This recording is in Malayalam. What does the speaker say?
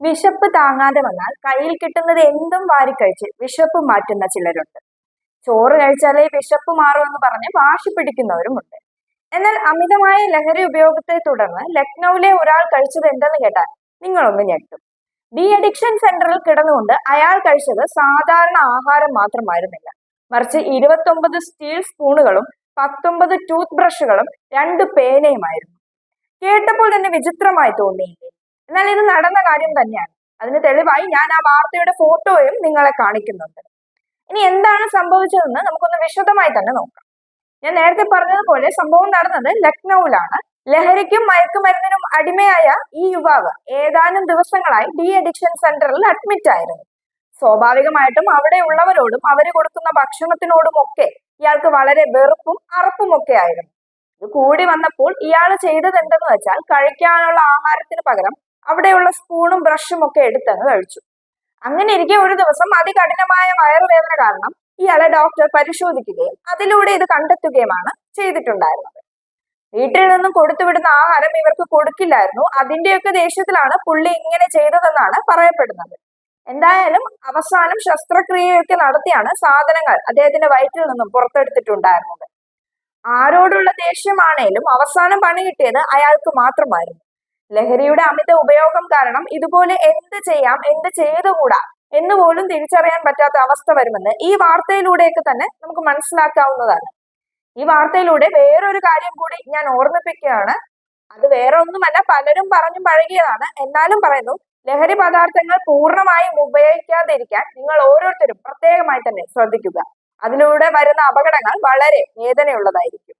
വിശപ്പ് താങ്ങാതെ വന്നാൽ കയ്യിൽ കിട്ടുന്നത് എന്തും വാരിക്കഴിച്ച് വിശപ്പ് മാറ്റുന്ന ചിലരുണ്ട്. ചോറ് കഴിച്ചാലേ വിശപ്പ് മാറുമെന്ന് പറഞ്ഞ് വാശി പിടിക്കുന്നവരുമുണ്ട്. എന്നാൽ അമിതമായ ലഹരി ഉപയോഗത്തെ തുടർന്ന് ലക്നൌവിലെ ഒരാൾ കഴിച്ചത് എന്തെന്ന് കേട്ടാൽ നിങ്ങളൊന്ന് ഞെട്ടും. ഡി അഡിക്ഷൻ സെന്ററിൽ കിടന്നുകൊണ്ട് അയാൾ കഴിച്ചത് സാധാരണ ആഹാരം മാത്രമായിരുന്നില്ല, മറിച്ച് 29 സ്റ്റീൽ സ്പൂണുകളും 19 ടൂത്ത് ബ്രഷുകളും 2 പേനയുമായിരുന്നു. കേട്ടപ്പോൾ തന്നെ വിചിത്രമായി തോന്നിയില്ലേ? എന്നാൽ ഇത് നടന്ന കാര്യം തന്നെയാണ്. അതിന് തെളിവായി ഞാൻ ആ വാർത്തയുടെ ഫോട്ടോയും നിങ്ങളെ കാണിക്കുന്നുണ്ട്. ഇനി എന്താണ് സംഭവിച്ചതെന്ന് നമുക്കൊന്ന് വിശദമായി തന്നെ നോക്കാം. ഞാൻ നേരത്തെ പറഞ്ഞതുപോലെ സംഭവം നടന്നത് ലക്നൌവിലാണ്. ലഹരിക്കും മയക്കുമരുന്നിനും അടിമയായ ഈ യുവാവ് ഏതാനും ദിവസങ്ങളായി ഡി അഡിക്ഷൻ സെന്ററിൽ അഡ്മിറ്റ് ആയിരുന്നു. സ്വാഭാവികമായിട്ടും അവിടെ ഉള്ളവരോടും അവര് കൊടുക്കുന്ന ഭക്ഷണത്തിനോടും ഒക്കെ ഇയാൾക്ക് വളരെ വെറുപ്പും അറപ്പും ഒക്കെ ആയിരുന്നു. ഇത് കൂടി വന്നപ്പോൾ ഇയാൾ ചെയ്തത് എന്തെന്ന് വെച്ചാൽ കഴിക്കാനുള്ള ആഹാരത്തിന് പകരം അവിടെയുള്ള സ്പൂണും ബ്രഷും ഒക്കെ എടുത്തങ്ങ് കഴിച്ചു. അങ്ങനെ ഇരിക്കെ ഒരു ദിവസം അതികഠിനമായ വയറുവേദന കാരണം ഇയാളെ ഡോക്ടർ പരിശോധിക്കുകയും അതിലൂടെ ഇത് കണ്ടെത്തുകയുമാണ് ചെയ്തിട്ടുണ്ടായിരുന്നത്. വീട്ടിൽ നിന്നും കൊടുത്തുവിടുന്ന ആഹാരം ഇവർക്ക് കൊടുക്കില്ലായിരുന്നു. അതിന്റെയൊക്കെ ദേഷ്യത്തിലാണ് പുള്ളി ഇങ്ങനെ ചെയ്തതെന്നാണ് പറയപ്പെടുന്നത്. എന്തായാലും അവസാനം ശസ്ത്രക്രിയയൊക്കെ നടത്തിയാണ് സാധനങ്ങൾ അദ്ദേഹത്തിന്റെ വയറ്റിൽ നിന്നും പുറത്തെടുത്തിട്ടുണ്ടായിരുന്നത്. ആരോടുള്ള ദേഷ്യമാണേലും അവസാനം പണി കിട്ടിയത് അയാൾക്ക് മാത്രമായിരുന്നു. ലഹരിയുടെ അമിത ഉപയോഗം കാരണം ഇതുപോലെ എന്ത് ചെയ്യാം, എന്ത് ചെയ്തുകൂടാ എന്ന് പോലും തിരിച്ചറിയാൻ പറ്റാത്ത അവസ്ഥ വരുമെന്ന് ഈ വാർത്തയിലൂടെയൊക്കെ തന്നെ നമുക്ക് മനസ്സിലാക്കാവുന്നതാണ്. ഈ വാർത്തയിലൂടെ വേറൊരു കാര്യം കൂടി ഞാൻ ഓർമ്മിപ്പിക്കുകയാണ്. അത് വേറെ ഒന്നുമല്ല, പലരും പറഞ്ഞു പഴകിയതാണ്. എന്നാലും പറയുന്നു, ലഹരി പദാർത്ഥങ്ങൾ പൂർണ്ണമായും ഉപയോഗിക്കാതിരിക്കാൻ നിങ്ങൾ ഓരോരുത്തരും പ്രത്യേകമായി തന്നെ ശ്രദ്ധിക്കുക. അതിലൂടെ വരുന്ന അപകടങ്ങൾ വളരെ വേദനയുള്ളതായിരിക്കും.